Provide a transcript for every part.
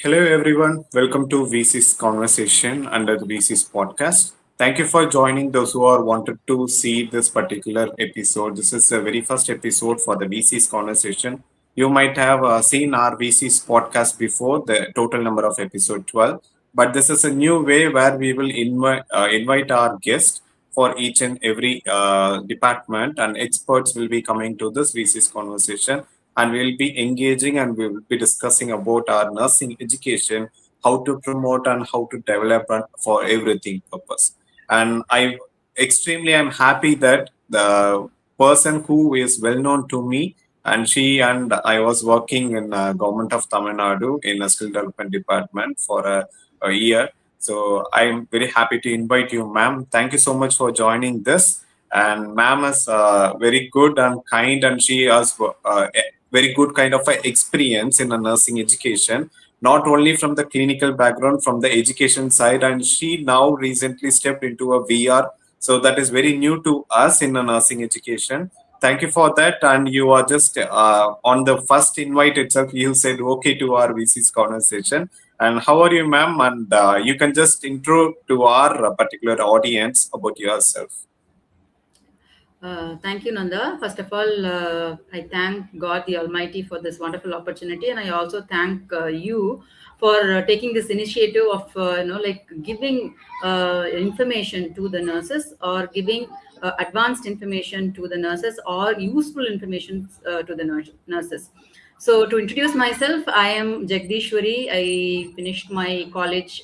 Hello, everyone. Welcome to VC's conversation under the VC's podcast. Thank you for joining those who are wanted to see this particular episode. This is the very first episode for the VC's conversation. You might have seen our VC's podcast before, the total number of episode 12, but this is a new way where we will invite our guests for each and every department, and experts will be coming to this VC's conversation, and we'll be engaging and we will be discussing about our nursing education, how to promote and how to develop and for everything purpose. And I'm happy that the person who is well known to me, and she and I was working in government of Tamil Nadu in a skill development department for a year. So I'm very happy to invite you, ma'am. Thank you so much for joining this. And ma'am is very good and kind, and she has very good kind of a experience in a nursing education, not only from the clinical background, from the education side, and she now recently stepped into a VR. So that is very new to us in a nursing education. Thank you for that. And you are just on the first invite itself, you said okay to our VC's conversation. And how are you, ma'am? And you can just intro to our particular audience about yourself. Thank you, Nanda. First of all, I thank God the Almighty for this wonderful opportunity, and I also thank you for taking this initiative of giving information to the nurses, or giving advanced information to the nurses, or useful information to the nurses. So, to introduce myself, I am Jegatheswari. I finished my college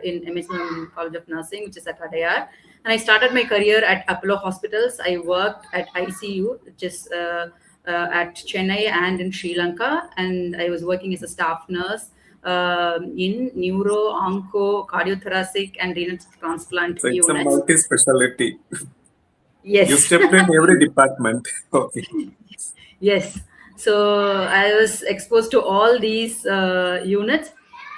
in MSM College of Nursing, which is at Adayar. And I started my career at Apollo Hospitals. I worked at ICU, which is at Chennai and in Sri Lanka. And I was working as a staff nurse in neuro, onco, cardiothoracic, and renal transplant So it's a units. multi-specialty. Yes. You stepped in every department. Okay. Yes. So I was exposed to all these units.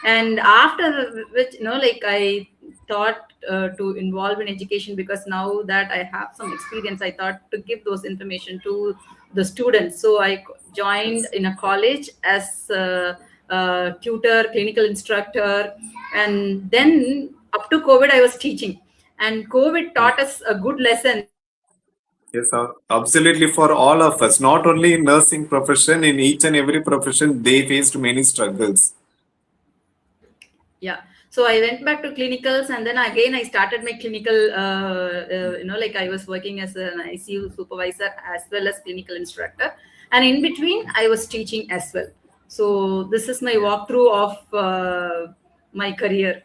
And after which, I thought to involve in education, because now that I have some experience, I thought to give those information to the students. So I joined in a college as a tutor, clinical instructor, and then up to COVID, I was teaching. And COVID taught us a good lesson. Yes, absolutely, for all of us, not only in nursing profession, in each and every profession, they faced many struggles. Yeah. So I went back to clinicals, and then again I started my clinical, I was working as an ICU supervisor as well as clinical instructor. And in between, I was teaching as well. So this is my walkthrough of my career.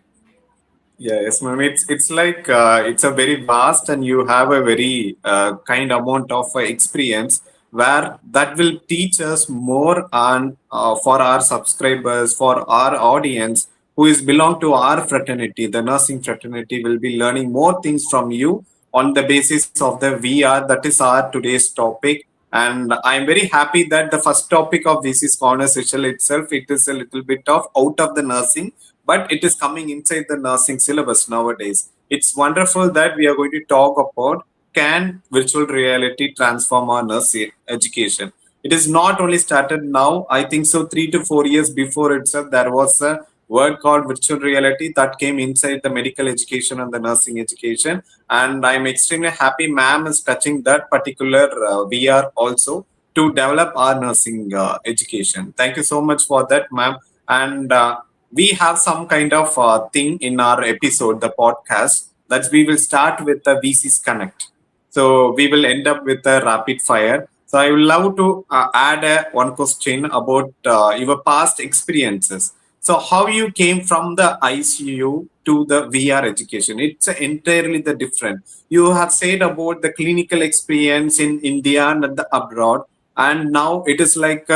Yes, ma'am. It's like it's a very vast, and you have a very kind amount of experience where that will teach us more on for our subscribers, for our audience who is belong to our fraternity, the nursing fraternity, will be learning more things from you on the basis of the VR. That is our today's topic. And I'm very happy that the first topic of this is conversation itself. It is a little bit of out of the nursing, but it is coming inside the nursing syllabus nowadays. It's wonderful that we are going to talk about, can virtual reality transform our nursing education? It is not only started now. I think so 3 to 4 years before itself, there was a word called virtual reality that came inside the medical education and the nursing education. And I'm extremely happy ma'am is touching that particular VR also to develop our nursing education. Thank you so much for that, ma'am. And we have some kind of thing in our episode, the podcast, that we will start with the VC's Connect. So we will end up with a rapid fire. So I would love to add one question about your past experiences. So how you came from the ICU to the VR education? It's entirely the different. You have said about the clinical experience in India and the abroad, and now it is like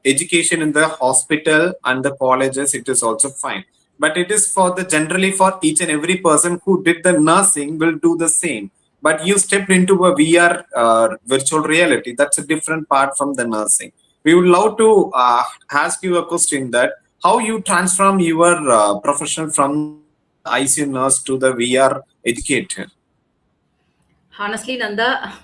education in the hospital and the colleges. It is also fine, but it is for the generally for each and every person who did the nursing will do the same. But you stepped into a VR virtual reality. That's a different part from the nursing. We would love to ask you a question that how you transform your profession from ICU nurse to the VR educator. Honestly, Nanda,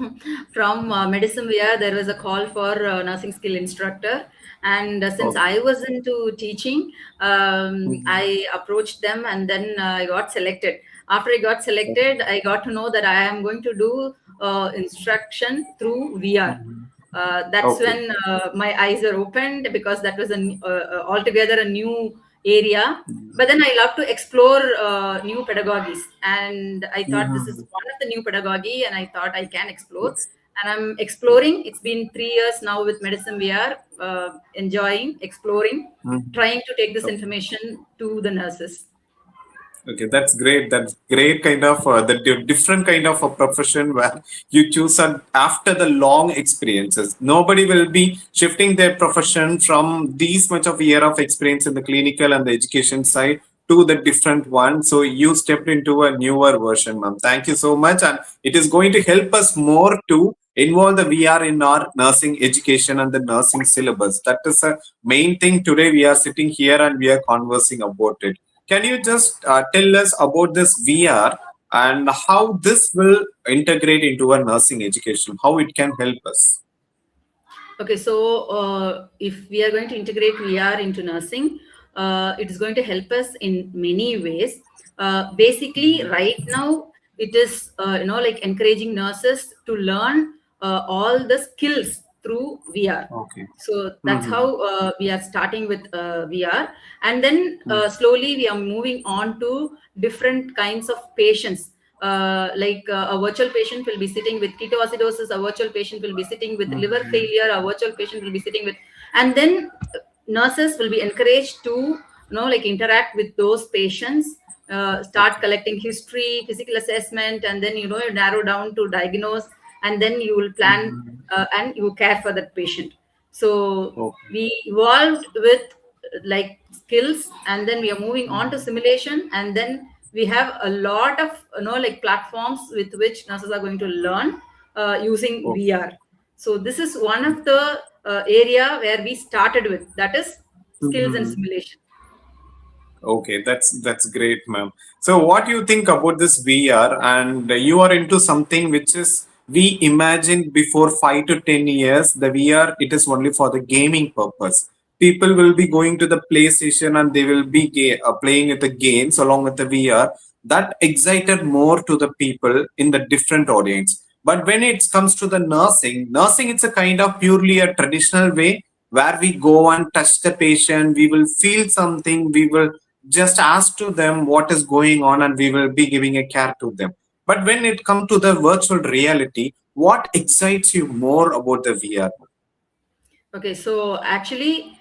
from Medicine VR, there was a call for nursing skill instructor. And since Okay. I was into teaching, Mhm. I approached them and then I got selected. After I got selected, I got to know that I am going to do instruction through VR. Mhm. That's Okay. when my eyes are opened, because that was altogether a new area. But then I love to explore new pedagogies, and I thought this is Mhm. one of the new pedagogy, and I thought I can explore. Yes. And I'm exploring. It's been 3 years now with Medicine VR, enjoying, exploring, Mhm. trying to take this Okay. information to the nurses. Okay, that's great. That's great kind of different kind of a profession where you choose after the long experiences. Nobody will be shifting their profession from these much of year of experience in the clinical and the education side to the different one. So you stepped into a newer version, ma'am. Thank you so much, and it is going to help us more to involve the VR in our nursing education and the nursing syllabus. That is a main thing today. We are sitting here and we are conversing about it. Can you just tell us about this VR and how this will integrate into a nursing education? How it can help us? Okay, so if we are going to integrate VR into nursing, it is going to help us in many ways. Basically, right now, it is like encouraging nurses to learn all the skills through VR. Okay. So that's Mm-hmm. how we are starting with VR, and then slowly we are moving on to different kinds of patients. A virtual patient will be sitting with ketoacidosis, a virtual patient will be sitting with liver Mm-hmm. failure, a virtual patient will be sitting with, and then nurses will be encouraged to like interact with those patients, start Okay. collecting history, physical assessment, and then you narrow down to diagnose, and then you will plan Mm-hmm. and you care for that patient. So Okay. we evolved with like skills, and then we are moving on to Mm-hmm. simulation, and then we have a lot of like platforms with which nurses are going to learn using Okay. VR. So this is one of the area where we started with, that is skills and Mm-hmm. simulation. Okay, that's great, ma'am. So, what do you think about this VR? And you are into something which is we imagined before 5 to 10 years. The VR it is only for the gaming purpose. People will be going to the PlayStation and they will be playing with the games along with the VR. That excited more to the people in the different audience. But when it comes to the nursing it's a kind of purely a traditional way where we go and touch the patient, we will feel something, we will just ask to them what is going on and we will be giving a care to them. But when it comes to the virtual reality, what excites you more about the VR? Okay, so actually,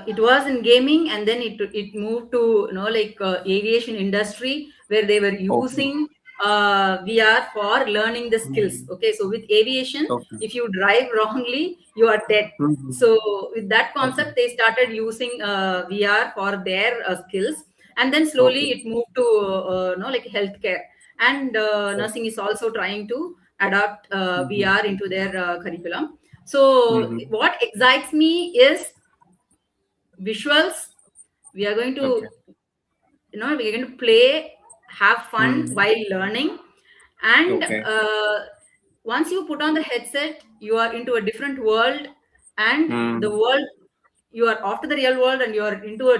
it was in gaming, and then it moved to like aviation industry, where they were Okay. using VR for learning the skills. Mhm. Okay, so with aviation, Okay. if you drive wrongly, you are dead. Mhm. So with that Okay. concept, they started using VR for their skills, and then slowly Okay. it moved to like healthcare, and nursing is also trying to adapt Mhm. VR into their curriculum. So Mhm. what excites me is visuals. We are going Okay. to, we're going to play, have fun Mhm. while learning, and Okay. once you put on the headset, you are into a different world, and the Mm. world, you are off to the real world, and you are into a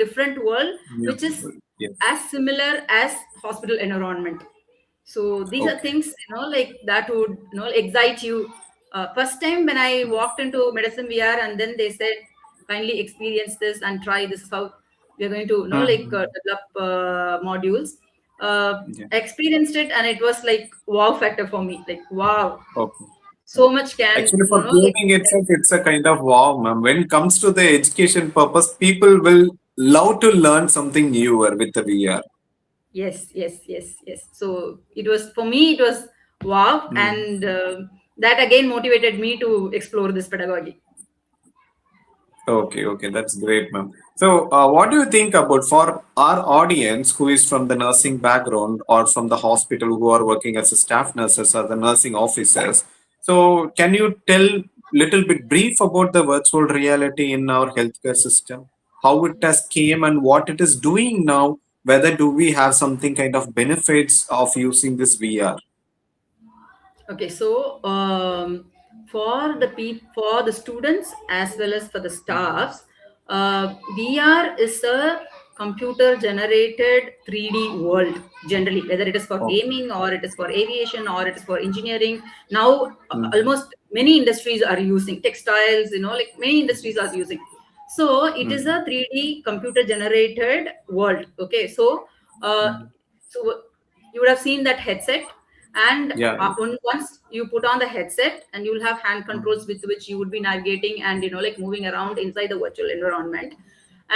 different world, which is Beautiful. Yes. as similar as hospital environment. So these are Okay. things like that would excite you. First time when I walked into medicine VR, and then they said, kindly experience this and try, this is how we are going to like Mhm. develop modules. Yeah. I experienced it, and it was like wow factor for me, like wow, Okay. so much can Actually, for like gaming itself, it's a kind of wow, ma'am. When it comes to the education purpose, people will love to learn something newer with the VR. yes, yes, yes, yes. So it was, for me it was wow, Mm. and that again motivated me to explore this pedagogy. Okay, okay, that's great, ma'am. So, what do you think about for our audience who is from the nursing background or from the hospital who are working as a staff nurses or the nursing officers? So, can you tell little bit brief about the virtual reality in our healthcare system? How it has came and what it is doing now? Whether do we have something kind of benefits of using this VR? Okay, so for the students as well as for the staffs, VR is a computer generated 3D world generally, whether it is for Okay. gaming or it is for aviation or it is for engineering. Now, Mm-hmm. almost many industries are using textiles, like many industries are using. So it is a 3D computer generated world. Okay, uh, Mm-hmm. so you would have seen that headset, and Yeah. once you put on the headset, and you will have hand controls Mhm. with which you would be navigating and like moving around inside the virtual environment.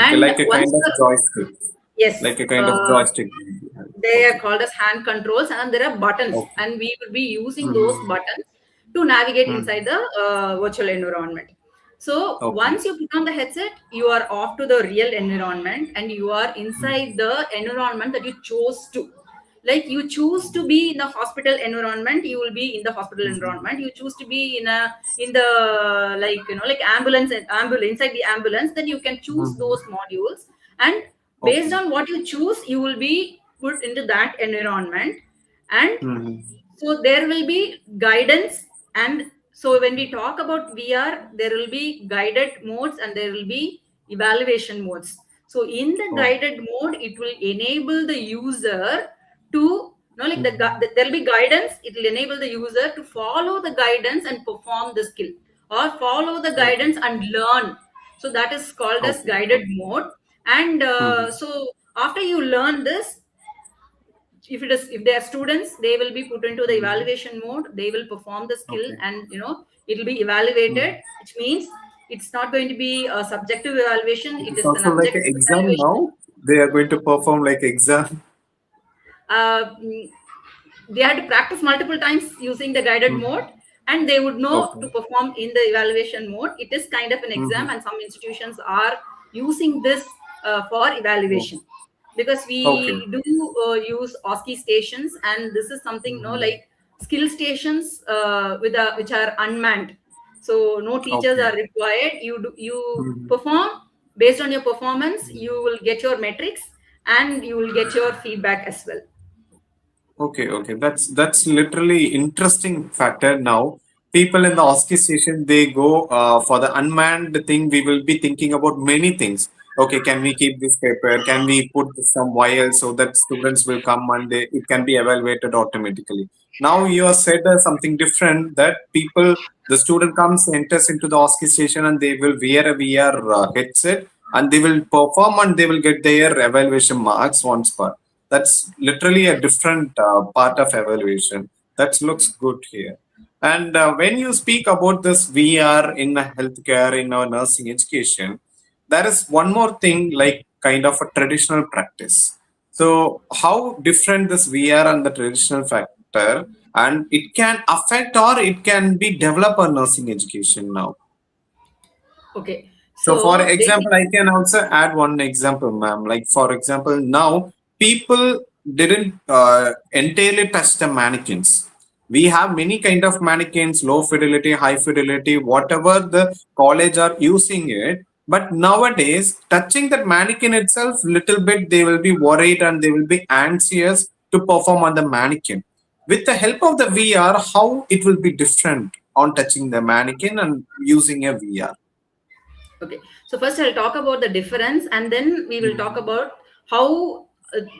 Okay, And like a once kind of the joystick. yes Like a kind of joystick. they are Okay. called as hand controls, and there are buttons, Okay. and we will be using those Mm-hmm. buttons to navigate inside Mm-hmm. the virtual environment. So Okay. once you put on the headset, you are off to the real environment, and you are inside Mm-hmm. the environment that you chose to. Like, you choose to be in a hospital environment, you will be in the hospital Mm-hmm. environment. You choose to be in the, like, like ambulance inside the ambulance, then you can choose Mm-hmm. those modules. And based Okay. on what you choose, you will be put into that environment. And Mm-hmm. so there will be guidance. And so when we talk about VR, there will be guided modes and there will be evaluation modes. So in the Oh. guided mode, it will enable the user to, like, Mm-hmm. there will be guidance. It will enable the user to follow the guidance and perform the skill, or follow the Okay. guidance and learn. So that is called as Okay. guided Okay. mode. And Mm-hmm. so after you learn this, if they are students, they will be put into the Mm-hmm. evaluation mode. They will perform the skill, Okay. and it will be Mm. evaluated, which means it's not going to be a subjective evaluation, It it is is an also like an objective exam evaluation. now. They are going to perform like exam. uh, mm, they had to practice multiple times using the guided mode, Mm-hmm. and they would know to Okay. perform in the evaluation mode. It is kind of an exam, Mm-hmm. and some institutions are using this for Oh. evaluation, because Okay. we do use OSCE stations, and this is something, Mm-hmm. like skill stations which are unmanned. So no teachers Okay. are required. You Mm-hmm. perform. Based on your performance, you will get your metrics, and you will get your feedback as well. Okay, okay. That's literally interesting factor now. People in the OSCE station, they go for the unmanned thing. We will be thinking about many things. Okay, can we keep this paper? Can we put some vials so that students will come and it can be evaluated automatically? Now you have said something different that people, the student comes, enters into the OSCE station and they will wear a VR headset and they will perform and they will get their evaluation marks once per. That's literally a different part of evaluation. That looks good here. And when you speak about this VR in healthcare, in our nursing education, there is one more thing like kind of a traditional practice. So, how different this VR and the traditional factor, and it can affect or it can be develop a nursing education now. Okay, So, for so basic. example, I can also add one example, ma'am. Like, for example, now people didn't entirely touch the mannequins. We have many kind of mannequins, low fidelity, high fidelity, whatever the college are using it. But nowadays, touching that mannequin itself, little bit, they will be worried and they will be anxious to perform on the mannequin. With the help of the VR, how it will be different on touching the mannequin and using a VR. Okay, so first I'll talk about the difference, and then we will talk Mhm. about how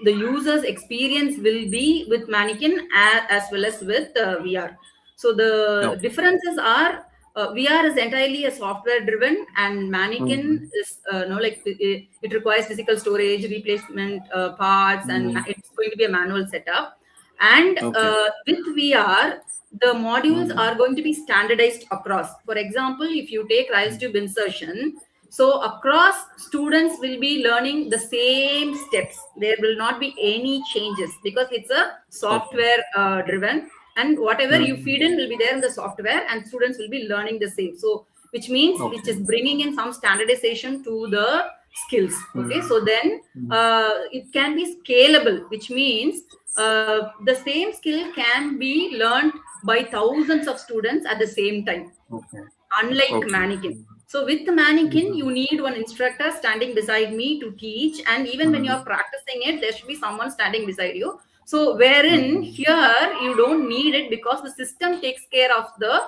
the user's experience will be with mannequin as well as with VR. So the Okay. differences are, VR is entirely a software driven, and mannequin Mhm. is no, like it requires physical storage, replacement parts, and Mhm. it's going to be a manual setup. And Okay. with VR, the modules Mhm. are going to be standardized across. For example, if you take Rice tube insertion, so across students will be learning the same steps. There will not be any changes because it's a Okay. software driven, and whatever you Mhm. feed in will be there in the software, and students will be learning the same. So which Okay. is bringing in some standardization to the skills. Okay, Mhm. so then Mhm. it can be scalable, which means the same skill can be learned by thousands of students at the same time, Okay. unlike Okay. mannequin. So with the mannequin, Mhm. you need one instructor standing beside me to teach, and even when Mhm. you're practicing it, there should be someone standing beside you. So wherein Mm-hmm. here you don't need it because the system takes care of the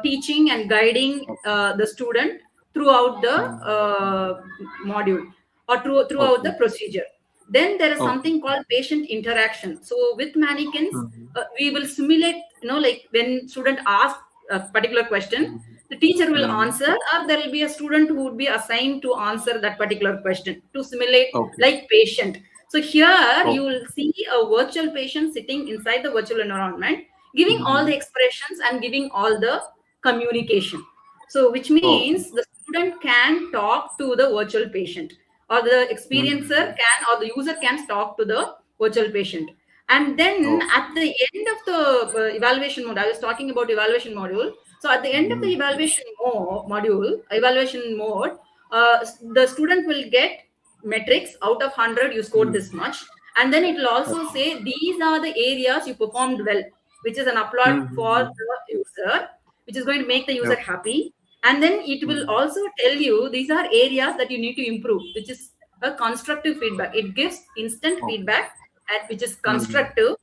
teaching and guiding Okay. the student throughout the Mm. module or throughout the Okay. procedure. Then there is Okay. something called patient interaction. So with mannequins, Mm-hmm. we will simulate, like when student asks a particular question, the teacher will Mm-hmm. answer, or there will be a student who would be assigned to answer that particular question to simulate Okay. like patient. So here you Okay. will see a virtual patient sitting inside the virtual environment, giving all Mm-hmm. the expressions and giving all the communication. So which Okay. means the student can talk to the virtual patient, or the experiencer Mm-hmm. can, or the user can talk to the virtual patient. And then Okay. at the end of the evaluation mode, I was talking about evaluation module. So at the end of the Mm-hmm. evaluation evaluation mode, the student will get metrics out of 100. You scored this Mm-hmm. much, and then it will also Okay. say these are the areas you performed well, which is an applaud for Mm-hmm. the user, which is going to make the user Okay. happy. And then it will Mm-hmm. also tell you these are areas that you need to improve, which is a constructive feedback. It gives instant Okay. feedback, which is Mm-hmm. constructive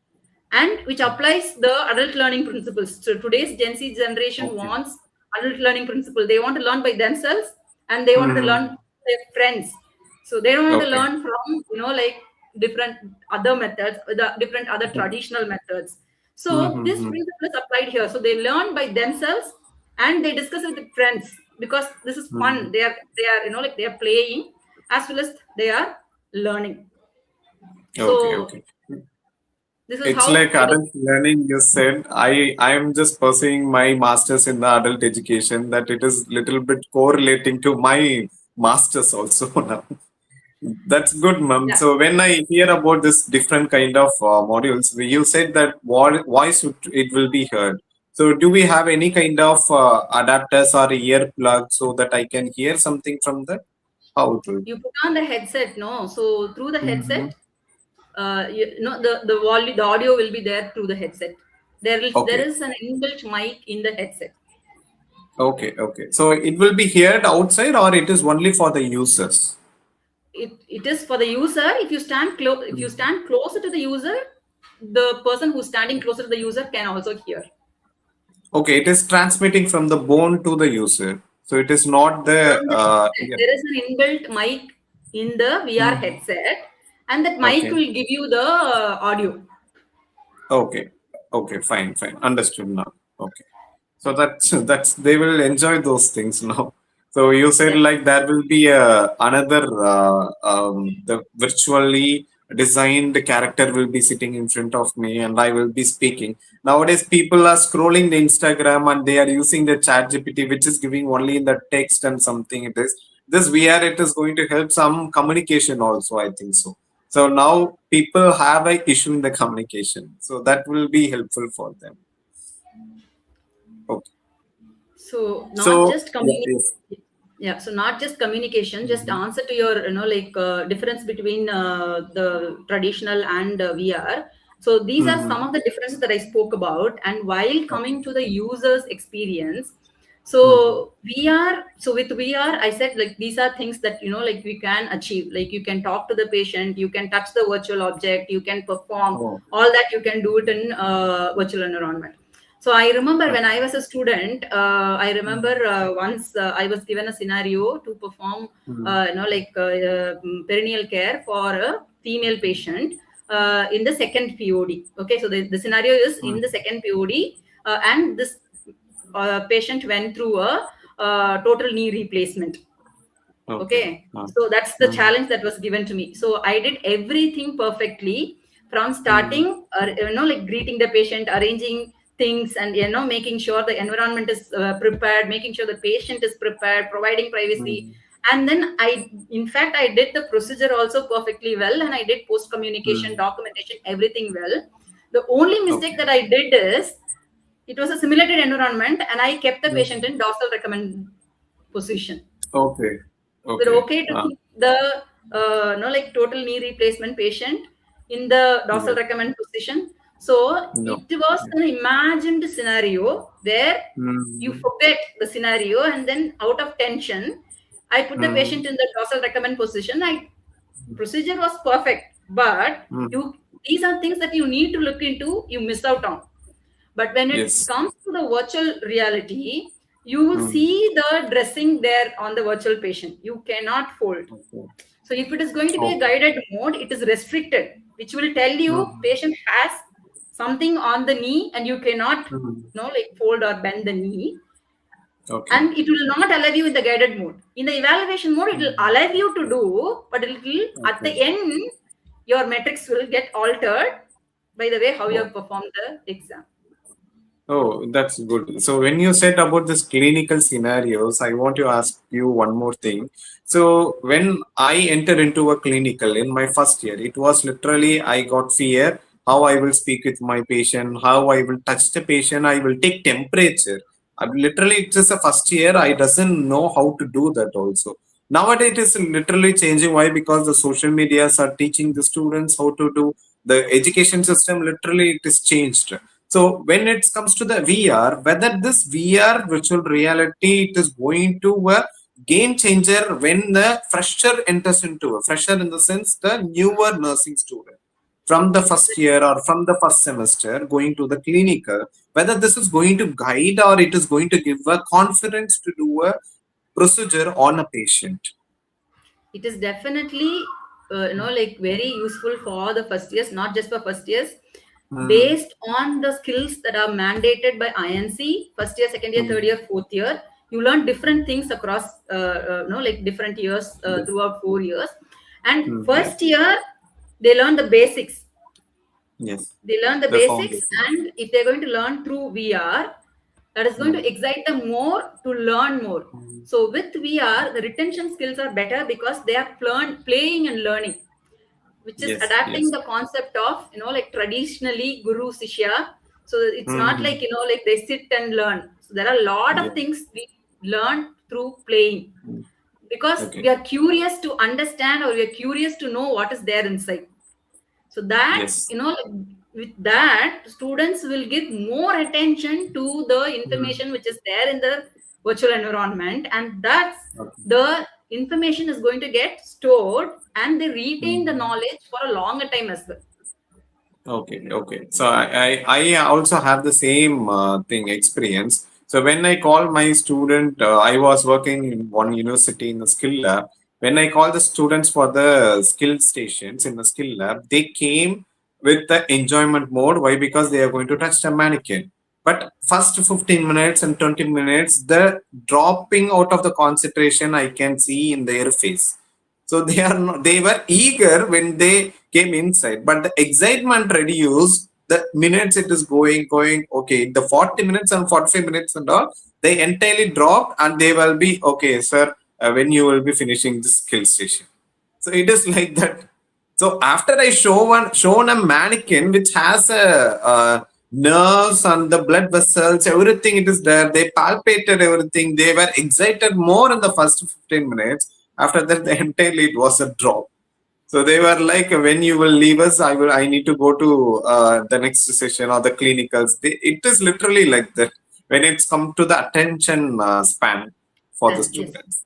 and which applies the adult learning principles. So today's Gen Z generation Okay. wants adult learning principle. They want to learn by themselves, and they want to learn Mm-hmm. with their friends. So they don't want to Okay. learn from, like different other methods, the different other traditional methods. So this Mm-hmm. principle is applied here. So they learn by themselves and they discuss it with friends because this is Mm-hmm. fun. They are like they are playing as well as they are learning. Okay. So Okay. this is It's how like it is. adult learning. You said I'm just pursuing my masters in the adult education. That it is little bit correlating to my masters also now. That's good, ma'am. Yeah. So when I hear about this different kind of modules, you said that voice it will be heard. So do we have any kind of adapters or earplugs so that I can hear something from that? How it will? You put on the headset, no? So through the Mm-hmm. headset, the audio will be there through the headset. There Okay. is an inbuilt mic in the headset. Okay. Okay. So it will be heard outside or it is only for the users? It is for the user. If you Mhm. stand closer to the user, the person who's standing closer to the user can also hear Okay. It is transmitting from the bone to the user. So it is not the from the headset. yeah. There is an inbuilt mic in the VR Mhm. headset, and that mic Okay. will give you the audio. Okay. Okay. Fine. Fine. Understood now. Okay. So that's they will enjoy those things now. So you said Yeah. like there will be another the virtually designed character will be sitting in front of me and I will be speaking. Nowadays people are scrolling the Instagram and they are using the chat GPT which is giving only in the text and something it is. This VR it is going to help some communication also I think so. So now people have a issue in the communication. So that will be helpful for them. Okay. So not So just yeah, communication. yes. Yeah, so not just communication, just Mhm. answer to your, like difference between the traditional and VR. So these are some Mhm. of the differences that I spoke about. And while Okay. coming to the user's experience, Mhm. so so with VR, I said like these are things that, like we can achieve. Like you can talk to the patient, you can touch the virtual object, you can perform Oh. all that. You can do it in virtual environment. So I remember when Okay. I was a student, I remember Mhm. once I was given a scenario to perform, Mhm. like perineal care for a female patient in the second POD. Okay, so the scenario is in the Mhm. second POD, and this patient went through a total knee replacement. Okay. Okay, so that's the Mhm. challenge that was given to me. So I did everything perfectly from Mhm. starting, like greeting the patient, arranging things, and making sure the environment is prepared, making sure the patient is prepared, providing privacy. Mhm. And then in fact, I did the procedure also perfectly well, and I did post communication, Mhm. documentation, everything well. The only mistake Okay. that I did is it was a simulated environment, and I kept the patient Mhm. in dorsal recommend position. Okay. We're Okay. okay to keep the no like total knee replacement patient in the dorsal Yes. recommend position. So No. it was Yeah. an imagined scenario where you Mhm. forget the scenario, and then out of tension, I put the Mhm. patient in the dorsal recommend position. Procedure was perfect, but Mhm. you these are things that you need to look into, you miss out on. But when it Yes. comes to the virtual reality, you will Mm. see the dressing there on the virtual patient. You cannot fold. Okay. So if it is going to be a Okay. guided mode, it is restricted, which will tell you Mm. patient has something on the knee and you cannot, Mm. like fold or bend the knee. Okay. And it will not allow you in the guided mode. In the evaluation mode, it will Mm. allow you to do, but it will, at the Okay. end, your metrics will get altered by the way how you Oh. have performed the exam. Oh, that's good. So when you said about this clinical scenarios, I want to ask you one more thing. So when I entered into a clinical in my first year, it was literally I got fear how I will speak with my patient, how I will touch the patient, I will take temperature. Literally, it's just the first year. I doesn't know how to do that also. Nowadays, it is literally changing. Why? Because the social medias are teaching the students how to do the education system. Literally, it is changed. So when it comes to the VR, whether this VR virtual reality it is going to a game changer when the fresher enters into a fresher in the sense the newer nursing student from the first year or from the first semester going to the clinical, whether this is going to guide or it is going to give a confidence to do a procedure on a patient. It is definitely like very useful for the first years, not just for first years, Mm, based on the skills that are mandated by INC. First year, second year, third mm, year, fourth year, you learn different things across like different years yes, throughout 4 years. And yeah, first year they learn the basics. yes, They learn the the basics, foundation. and if they're going to learn through VR, that is going Mm, to excite them more to learn more. mm, So with VR, the retention skills are better because they are playing and learning, which is yes, adapting yes. the concept of like traditionally guru sishya. So it's not Mm, like like they sit and learn. So there are a lot of yeah. things we learn through playing, Mm, because we okay. are curious to understand, or we are curious to know what is there inside. So that Yes. with that, students will give more attention to the Mm, information which is there in the virtual environment, and that's okay. the information is going to get stored, and they retain the Mm. knowledge for a longer time as well. Okay, okay. So I also have the same thing experience. So when I call my student, I was working in one university in the skill lab. When I call the students for the skill stations in the skill lab, they came with the enjoyment mode. Why? Because they are going to touch the mannequin. But first 15 minutes and 20 minutes, the dropping out of the concentration I can see in their face. So they are not, they were eager when they came inside, but the excitement reduced the minutes it is going. Okay, the 40 minutes and 45 minutes and all, they entirely dropped and they will be okay, sir. When you will be finishing this skill station. So it is like that. So after I shown a mannequin which has a nerves and the blood vessels, everything it is there. They palpated everything. They were excited more in the first 15 minutes. After that, the entirely it was a drop. So they were like, when you will leave us, I need to go to the next session or the clinicals. It is literally like that when it's come to the attention span for the Yes. students.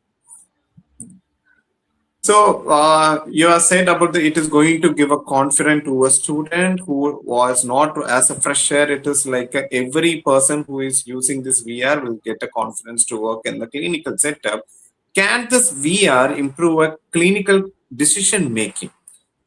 So you have said about it is going to give a confidence to a student who was not as a fresher. It is like every person who is using this VR will get a confidence to work in the clinical setup. Can this VR improve a clinical decision making?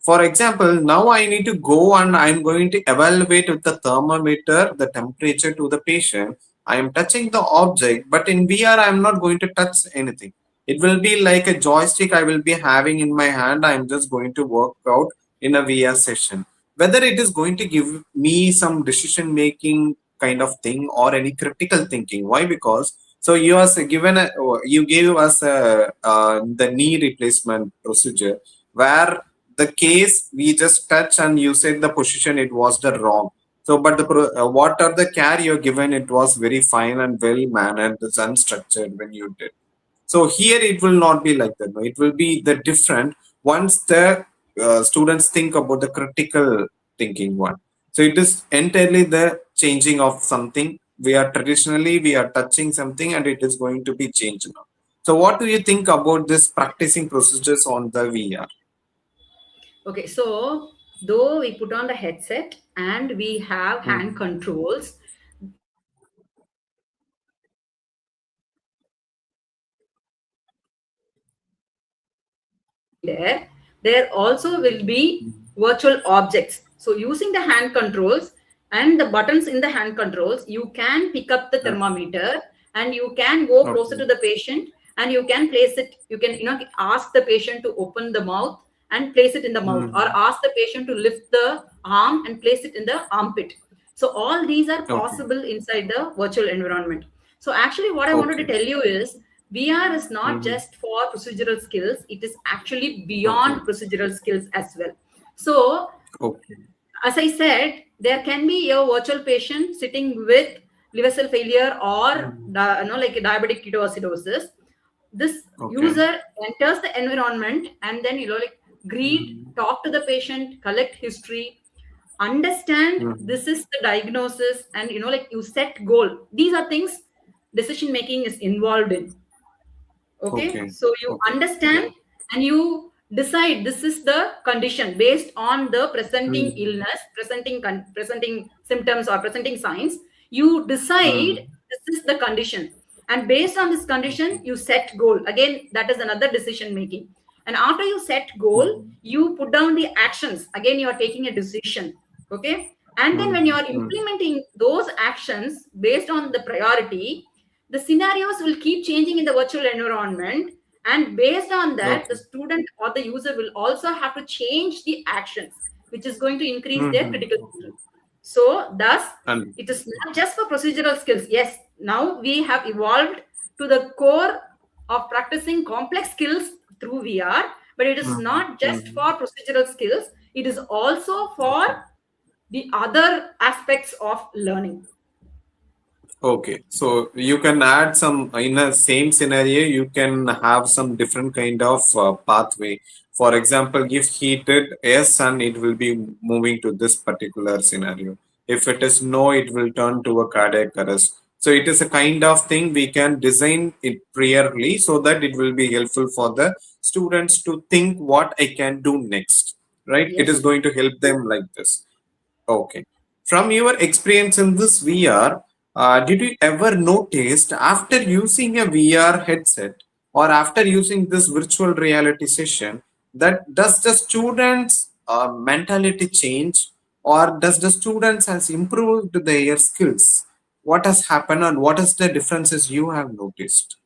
For example, now I need to go and I'm going to evaluate with the thermometer the temperature to the patient. I am touching the object, but in VR, I'm not going to touch anything. It will be like a joystick I will be having in my hand. I'm just going to work out in a VR session. Whether it is going to give me some decision making kind of thing or any critical thinking. Why? Because so you are given a, you gave us the knee replacement procedure where the case we just touch and you said the position it was the wrong. So but the what are the care you're given, it was very fine and well mannered, it's unstructured when you did. So here it will not be like that, no? It will be the different once the students think about the critical thinking one. So it is entirely the changing of something. We are traditionally we are touching something and it is going to be changed now. So what do you think about this practicing procedures on the VR? Okay, so though we put on the headset and we have hand Mm-hmm. controls, there also will be virtual objects. So using the hand controls and the buttons in the hand controls, you can pick up the Okay. thermometer and you can go closer Okay. to the patient and you can place it. You can, ask the patient to open the mouth and place it in the mouth, or Mm-hmm. ask the patient to lift the arm and place it in the armpit. So all these are Okay. possible inside the virtual environment. So actually, what I wanted to Okay. tell you is VR is not Mm-hmm. just for procedural skills, it is actually Okay. beyond procedural skills as well. So, Okay. as I said, there can be a virtual patient sitting with liver cell failure or Mm-hmm. like a diabetic ketoacidosis. This Okay. user enters the environment and then like greet, Mm-hmm. talk to the patient, collect history, understand Mm-hmm. this is the diagnosis, and like you set goal. These are things decision making is involved in. Okay, Okay. so you Okay. understand Yeah. and you decide this is the condition based on the presenting Mm-hmm. illness, presenting symptoms or presenting signs. You decide Mm-hmm. this is the condition, and based on this condition Okay. you set goal. Again, that is another decision making. And after you set goal, Mm-hmm. you put down the actions. Again, you are taking a decision. Okay, and then when you are Mm-hmm. implementing those actions based on the priority, the scenarios will keep changing in the virtual environment, and based on that the Okay. student or the user will also have to change the actions, which is going to increase their Mm-hmm. critical Okay. thinking. So thus And it is not just for procedural skills. Yes, now we have evolved to the core of practicing complex skills through VR, but it is mm-hmm. not just Mm-hmm. for procedural skills, it is also for Okay. the other aspects of learning. Okay, so you can add some in a same scenario. You can have some different kind of pathway. For example, if heated yes, and it will be moving to this particular scenario. If it is no, it will turn to a cardiac arrest. So it is a kind of thing we can design it priorly so that it will be helpful for the students to think what I can do next. Right? It is Yes. going to help them like this. Okay. From your experience in this VR, did you ever notice after using a VR headset or after using this virtual reality session that does the students' mentality change or does the students has improved their skills? What has happened and what is the differences you have noticed?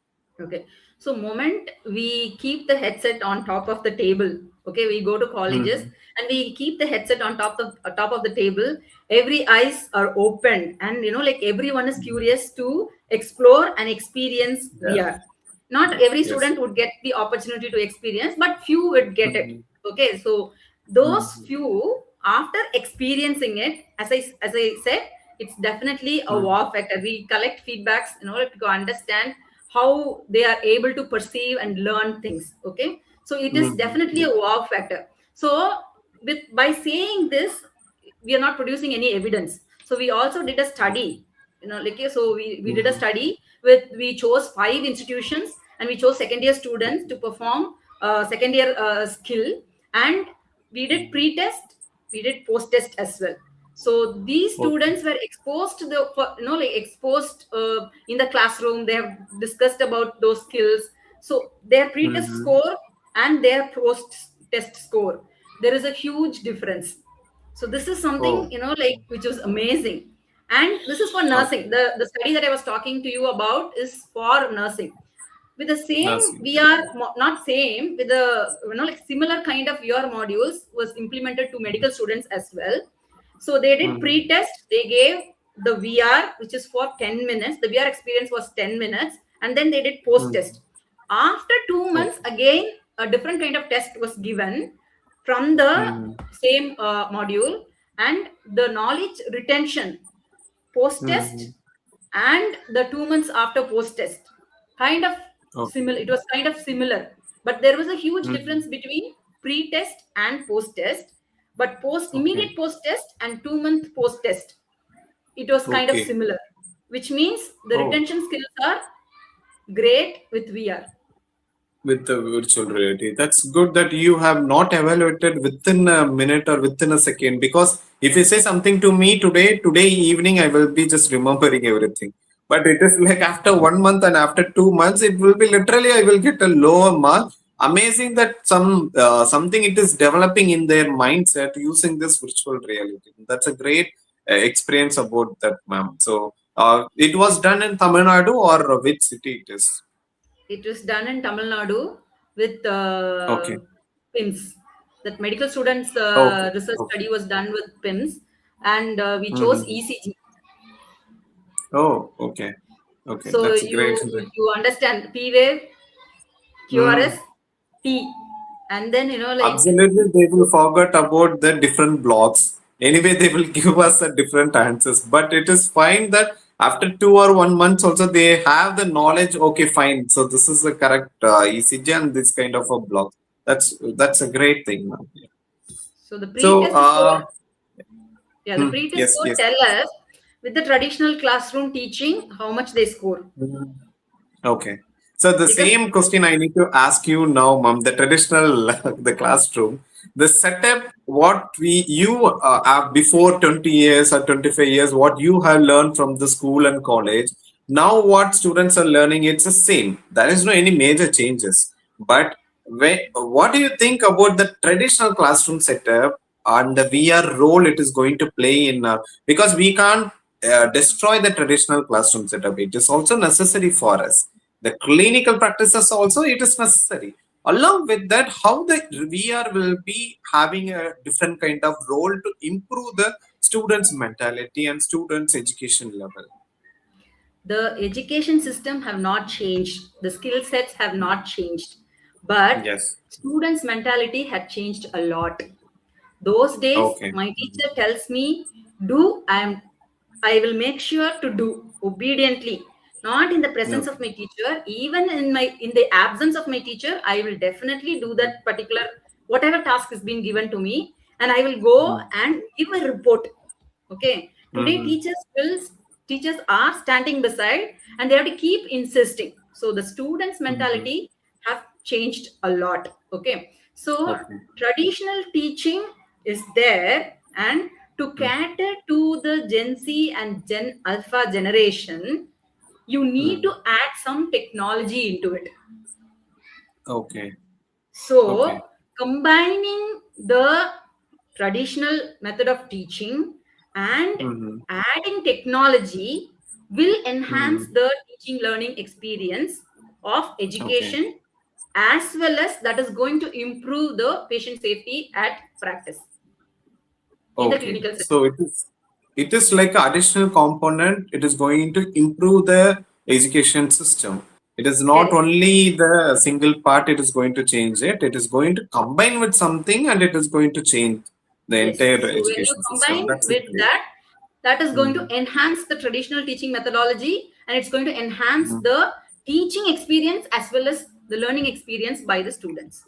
Okay. So moment we keep the headset on top of the table. Okay, we go to colleges Mm-hmm. and we keep the headset on top of the table. Every eyes are open, and like everyone is curious to explore and experience Yeah. VR. Not every Yes. student would get the opportunity to experience, but few would get it. Mm-hmm. Okay, so those Mm-hmm. few, after experiencing it, as I said, it's definitely a wow factor. We collect feedbacks in order to understand how they are able to perceive and learn things. Okay, so it is Mm-hmm. definitely Yeah. a wow factor. So with by saying this, we are not producing any evidence. So we also did a Okay. study, so we did a Mm-hmm. study with, we chose 5 institutions and we chose second year students to Okay. perform second year skill, and we did Mm-hmm. pre-test, we did post-test as well. So these Okay. students were exposed to the, like exposed in the classroom. They have discussed about those skills. So their pre-test Mm-hmm. score and their post-test score, there is a huge difference. So this is something, Oh. like which was amazing. And this is for nursing. Okay. The study that I was talking to you about is for nursing. With the same Nursing. VR, not same, with the, like similar kind of VR modules was implemented to medical students as well. So they did Mm-hmm. pre-test. They gave the VR, which is for 10 minutes. The VR experience was 10 minutes. And then they did Mm-hmm. post-test. After 2 months, Okay. again, a different kind of test was given from the Mm-hmm. same module, and the knowledge retention post Mm-hmm. test and the 2 months after post test, kind of Okay. similar. It was kind of similar, but there was a huge Mm-hmm. difference between pre test and post test. But post Okay. immediate post test and 2 month post test, it was kind of Okay. similar, which means the Oh. retention skills are great with VR. with the virtual reality. That's good that you have not evaluated within a minute or within a second. Because if you say something to me today evening, I will be just remembering everything. But it is like after 1 month and after 2 months, it will be literally I will get a lower mark. Amazing that something it is developing in their mindset using this virtual reality. That's a great experience about that, ma'am. So it was done in Tamil Nadu or which city it is? It was done in Tamil Nadu with Okay. PIMS. That medical students Okay. research Okay. study was done with PIMS, and we chose Mm-hmm. ECG. Oh, okay. Okay. So That's you great. you understand P wave, QRS, Mm. T, and then like Absolutely, they will forget about the different blocks. Anyway, they will give us a different answers. But it is fine that after 2 or 1 months also they have the knowledge. Okay, fine. So this is the correct ECG and this kind of a block. That's a great thing, ma'am. Yeah. so the So pretest score. Yeah, the pretest yes, score yes. tell us with the traditional classroom teaching how much they score Mhm. Okay. So the because same question I need to ask you now, ma'am. The traditional, the classroom, the setup, what we you have before 20 years or 25 years, what you have learned from the school and college. Now, what students are learning, it's the same. There is no any major changes. But what do you think about the traditional classroom setup and the VR role it is going to play in? Because we can't destroy the traditional classroom setup. It is also necessary for us. The clinical practices also it is necessary. Along with that, how the VR will be having a different kind of role to improve the students' mentality and students' education level. the education system have not changed, the skill sets have not changed, but Yes. students mentality had changed a lot. Those days Okay. my teacher tells me do, I will make sure to do obediently, not in the presence of Okay. my teacher, even in the absence of my teacher I will definitely do that particular whatever task is being given to me, and I will go and give a report. Okay, today Mm-hmm. teachers are standing beside and they have to keep insisting. So the students Mm-hmm. mentality have changed a lot. Okay, so Okay. traditional teaching is there, and to cater to the Gen Z and Gen Alpha generation, you need Mm-hmm. to add some technology into it. Okay. Okay. So, combining the traditional method of teaching and Mm-hmm. adding technology will enhance Mm-hmm. the teaching learning experience of Okay. education, as well as that is going to improve the patient safety at practice in the Okay, clinical setting. so it is like an additional component. It is going to improve the education system. It is not Yes, only the single part. It is going to change it. It is going to combine with something, and it is going to change the yes. entire So when you education system. combine That's a with great. that, that is going to Mhm. enhance the traditional teaching methodology, and it's going to enhance Mhm. the teaching experience as well as the learning experience by the students.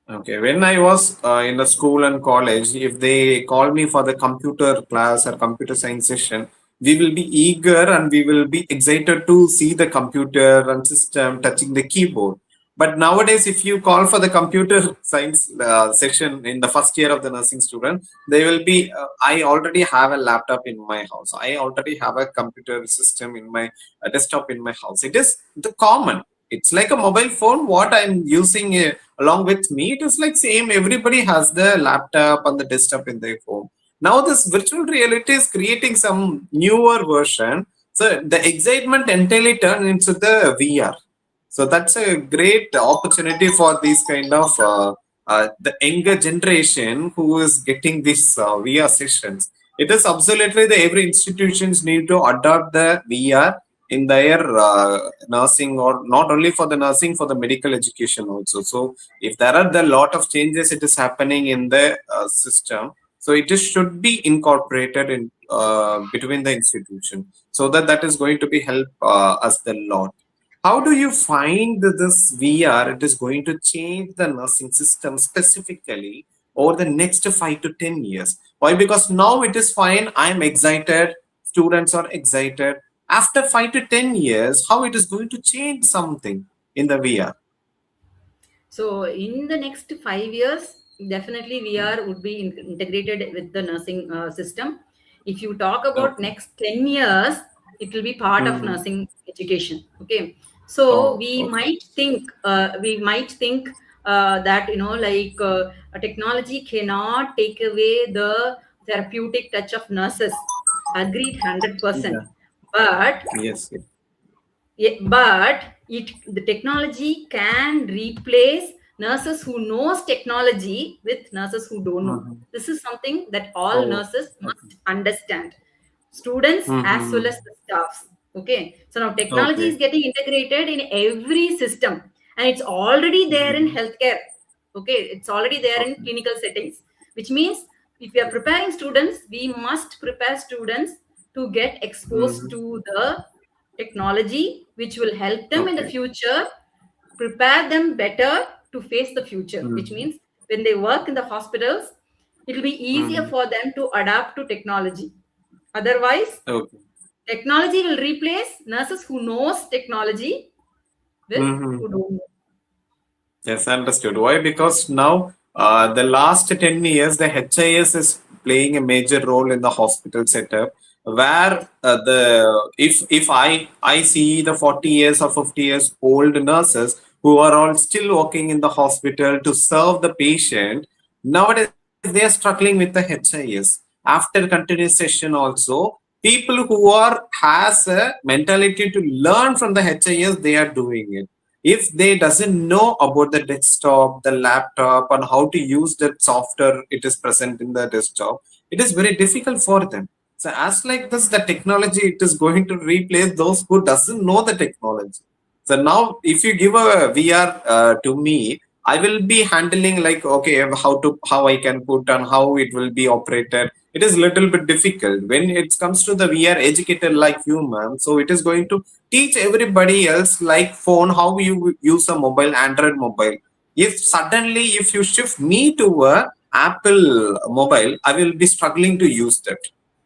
Okay, when I was in the school and college, if they call me for the computer class or computer science session, we will be eager and we will be excited to see the computer and system touching the keyboard. But nowadays, if you call for the computer science section in the first year of the nursing student, they will be, I already have a laptop in my house. I already have a computer system in my desktop in my house. It is the common. It's like a mobile phone. What I'm using along with me, it is like same. Everybody has the laptop and the desktop in their home. Now this virtual reality is creating some newer version. So the excitement entirely turned into the VR. So that's a great opportunity for these kind of the younger generation who is getting these VR sessions. It is absolutely the every institutions need to adopt the VR in their nursing, or not only for the nursing, for the medical education also. So if there are the lot of changes it is happening in the system, so it is should be incorporated in between the institution, so that that is going to be help us the lot. How do you find that this VR it is going to change the nursing system specifically over the next 5 to 10 years? Why? Because now it is fine. I'm excited. Students are excited. After 5 to 10 years, how it is going to change something in the VR? So in the next 5 years, definitely VR would be integrated with the nursing system. If you talk about Okay. next 10 years, it will be part of Mm-hmm. nursing education. Okay. So Oh, okay. we might think that, a technology cannot take away the therapeutic touch of nurses. Agreed, 100%. Yeah. But Yes. Yes. yeah, but the technology can replace nurses who knows technology with nurses who don't know. Mm-hmm. This is something that all Oh, nurses okay. must understand, students as well as Mm-hmm. the staffs. Okay, so now technology is Okay. getting integrated in every system, and it's already there in Mm-hmm. healthcare. Okay, it's already there in Okay. clinical settings, which means if we are preparing students, we must prepare students to get exposed Mm-hmm. to the technology which will help them in the Okay. future, prepare them better to face the future, which Mm-hmm. means when they work in the hospitals, it will be easier Mm-hmm. for them to adapt to technology. Otherwise, Okay. technology will replace nurses who knows technology with Mm-hmm. who don't know. Yes, understood. Why? Because now, the last 10 years, the HIS is playing a major role in the hospital setup. Where if I see the 40 years or 50 years old nurses who are all still working in the hospital to serve the patient, nowadays they are struggling with the HIS. After continuous session, also people who are has a mentality to learn from the HIS, they are doing it. If they doesn't know about the desktop, the laptop, and how to use that software it is present in the desktop, it is very difficult for them. So as like this, the technology it is going to replace those who doesn't know the technology. So now if you give a VR to me, I will be handling like, okay, how I can put and how it will be operated. It is little bit difficult when it comes to the VR educator like you, ma'am. So it is going to teach everybody else like phone how you use a mobile, Android mobile. If suddenly if you shift me to a Apple mobile, I will be struggling to use that.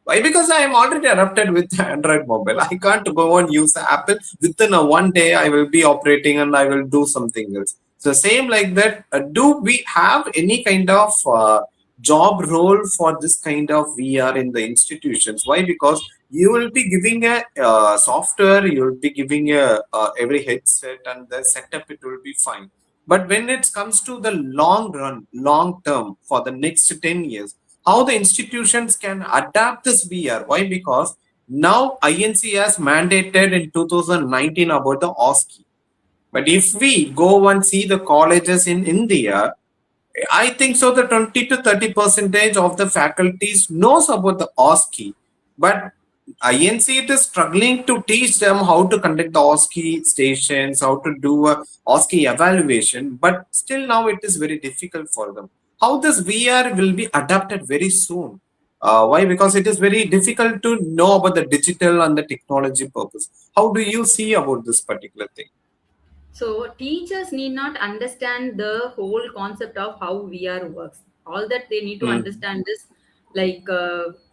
Why? Because I am already adapted with the Android mobile. I can't go and use the Apple. Within a one day I will be operating and I will do something else. So same like that, do we have any kind of job role for this kind of VR in the institutions? Why? Because you will be giving a software, you will be giving a every headset and the setup, it will be fine. But when it comes to the long run, long term, for the next 10 years, how the institutions can adapt this VR? Why? Because now INC has mandated in 2019 about the OSCE. But if we go and see the colleges in India, I think so the 20 to 30 percentage of the faculties knows about the OSCE, but INC it is struggling to teach them how to conduct the OSCE stations, how to do a OSCE evaluation, but still now it is very difficult for them. How this VR will be adapted very soon? Why? Because it is very difficult to know about the digital and the technology purpose. How do you see about this particular thing? So teachers need not understand the whole concept of how VR works. All that they need to Hmm. understand is like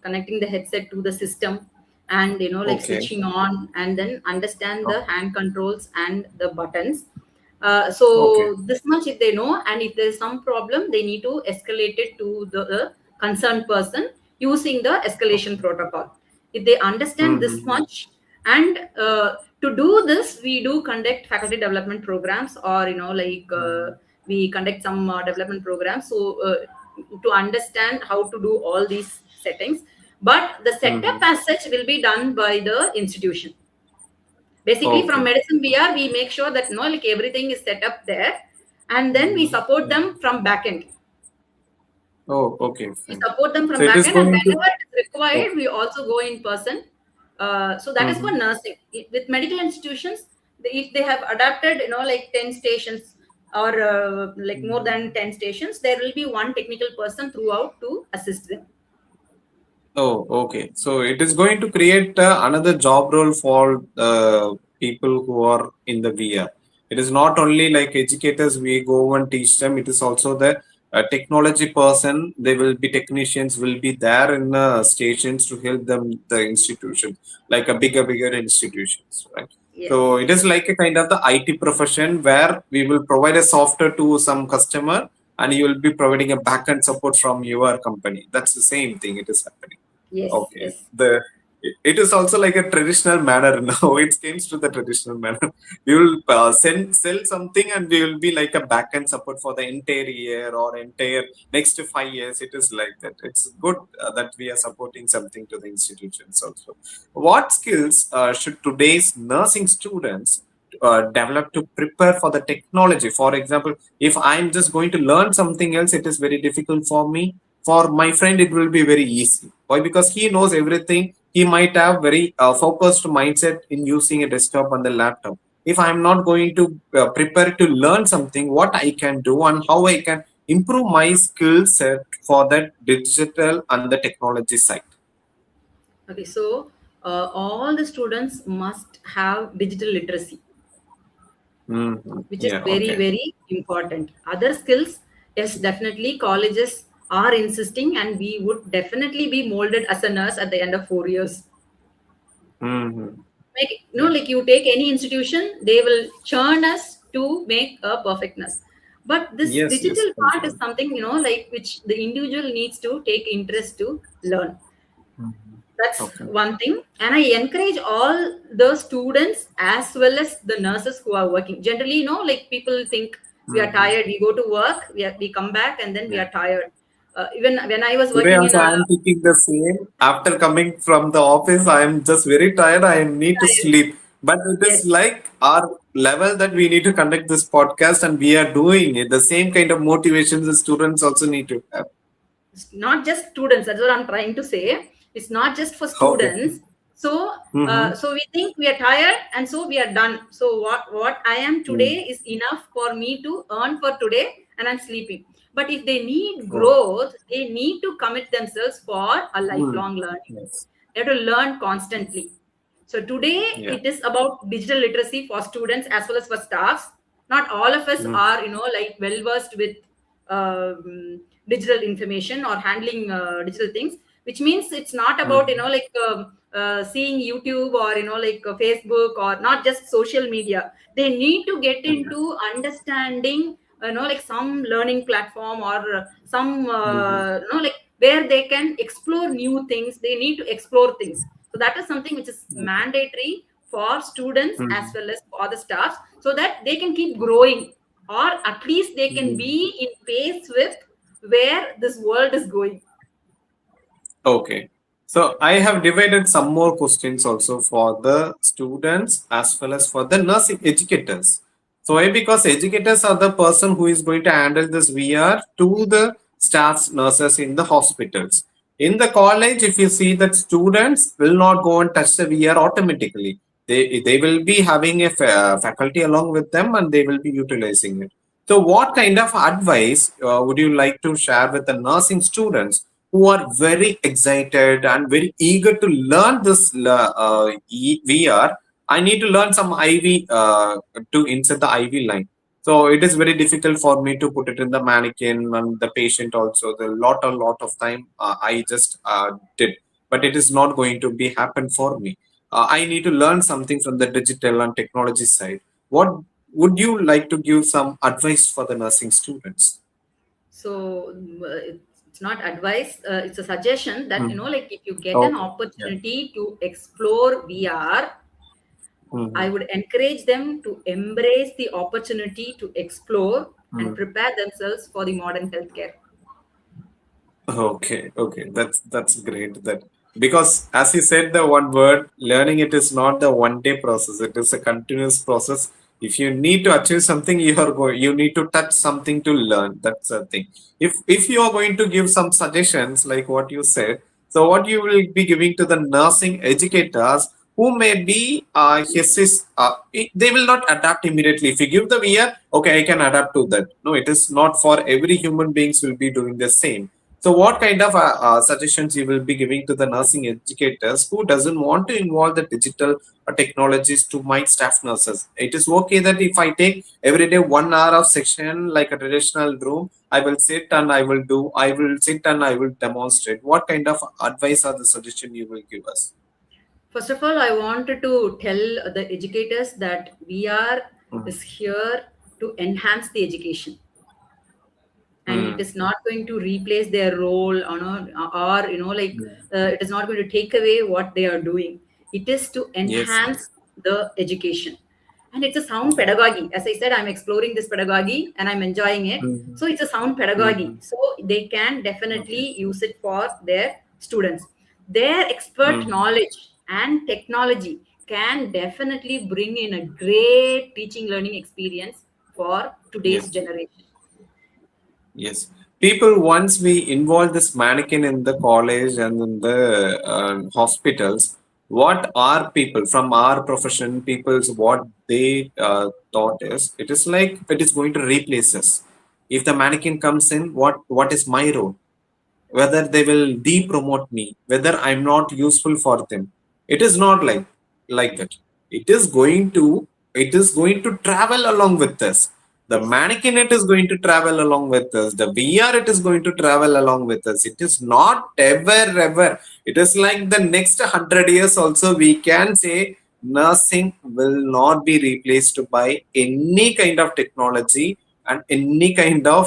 connecting the headset to the system, and like Okay. switching on, and then understand the Okay. hand controls and the buttons. Okay. So this much if they know, and if there's some problem, they need to escalate it to the concerned person using the escalation protocol. If they understand this Mm-hmm. much, and to do this, we do conduct faculty development programs, or we conduct some development programs. So to understand how to do all these settings, but the setup Mm-hmm. as such will be done by the institution. Basically, from Okay. medicine VR, we make sure that like everything is set up there, and then we Mm-hmm. support Mm-hmm. them from backend. Oh, okay, We fine. support them So from it is backend, and going to. whenever it is required, Okay. we also go in person. So that is for Mm-hmm. nursing. With medical institutions, if they have adapted, like 10 stations, or like more than 10 stations, there will be one technical person throughout to assist them. Oh, okay. So it is going to create another job role for people who are in the VR. It is not only like educators, we go and teach them. It is also the technology person. They will be technicians, will be there in the stations to help them, the institutions, like a bigger institutions, right? So Yes. it is like a kind of the IT profession where we will provide a software to some customer and you will be providing a backend support from your company. That's the same thing. It is happening. Yes. Okay. Yes. It is also like a traditional manner now. It comes to the traditional manner. We will sell something and we will be like a backend support for the entire year or entire next 5 years. It is like that. It's good that we are supporting something to the institutions also. What skills should today's nursing students develop to prepare for the technology? For example, if I'm just going to learn something else, it is very difficult for me. For my friend, it will be very easy. Why? Because he knows everything. He might have very focused mindset in using a desktop and the laptop. If I'm not going to prepare to learn something, what I can do and how I can improve my skill set for that digital and the technology side. Okay. So all the students must have digital literacy, which is Yeah. very, Okay. very important. Other skills, yes, definitely colleges are insisting, and we would definitely be molded as a nurse at the end of 4 years. Mm-hmm. Like, Yeah. like you take any institution, they will churn us to make a perfect nurse. But this Yes. Yes. digital part is Absolutely. something, like which the individual needs to take interest to learn. Mhm. That's Okay. one thing. And I encourage all the students as well as the nurses who are working. Generally, like people think we are Mhm. tired, we go to work, we come back, and then we Yeah. are tired. Even when I was Today working in also a I am thinking the same. After coming from the office, I am just very tired. I need to tired. sleep. But it is Yes. like our level that we need to conduct this podcast, and we are doing it. The same kind of motivations the students also need to have. It's not just students, that's what I'm trying to say. It's not just for Okay. students. So Mm-hmm. so we think we are tired, and so we are done. So what I am today is enough for me to earn for today, and I'm sleeping. But if they need Oh. growth, they need to commit themselves for a Mm. lifelong learning. Yes. They have to learn constantly. So today Yeah. it is about digital literacy for students as well as for staffs. Not all of us Mm. are, like well versed with digital information or handling digital things, which means it's not about, Mm. like seeing YouTube or, like Facebook, or not just social media. They need to get Yeah. into understanding, like some learning platform, or some, Mm-hmm. like where they can explore new things. They need to explore things. So that is something which is Okay. mandatory for students as Mm-hmm. well as for the staffs, so that they can keep growing, or at least they can Mm-hmm. be in pace with where this world is going. Okay. So I have divided some more questions also for the students as well as for the nursing educators. So why? Because educators are the person who is going to handle this VR to the staffs, nurses in the hospitals. In the college, if you see that students will not go and touch the VR automatically. They will be having a faculty along with them and they will be utilizing it. So what kind of advice would you like to share with the nursing students who are very excited and very eager to learn this VR? I need to learn some IV to insert the IV line. So it is very difficult for me to put it in the mannequin and the patient also. The a lot of time I just did, but it is not going to be happen for me. I need to learn something from the digital and technology side. What would you like to give some advice for the nursing students? So it's not advice, it's a suggestion that, Hmm. like if you get an Okay. Yeah. opportunity to explore VR, I Hmm. would encourage them to embrace the opportunity to explore and prepare themselves for the modern healthcare. Okay, okay, that's great. That because as you said, the one word learning, it is not the one day process. It is a continuous process. If you need to achieve something, you need to touch something to learn. That's the thing. If you are going to give some suggestions like what you said, so what you will be giving to the nursing educators who may be they will not adapt immediately. If you give the VR, okay, I can adapt to that. No, it is not for every human beings will be doing the same. So, what kind of suggestions you will be giving to the nursing educators who doesn't want to involve the digital technologies to my staff nurses? It is okay that if I take every day 1 hour of session like a traditional room, I will sit and I will sit and I will demonstrate. What kind of advice or the suggestion you will give us? First of all, I wanted to tell the educators that VR Mm, is here to enhance the education, and it mm, is not going to replace their role or like mm. it is not going to take away what they are doing. It is to Yes. enhance the education, and it's a sound pedagogy. As I said, I'm exploring this pedagogy and I'm enjoying it. Mm, So it's a sound pedagogy, mm. so they can Okay. definitely use it for their students. Their expert Mm. knowledge and technology can definitely bring in a great teaching learning experience for today's Yes. generation. Yes. People, once we involve this mannequin in the college and in the hospitals, what our people from our profession, people's what they thought is, it is like it is going to replace us. If the mannequin comes in, what is my role? Whether they will de-promote me, whether I'm not useful for them. It is not like that. It is going to travel along with us. The Yes. mannequin, it is going to travel along with us. The VR, it is going to travel along with us. It is not ever. It is like the next 100 years also we can say nursing will not be replaced by any kind of technology and any kind of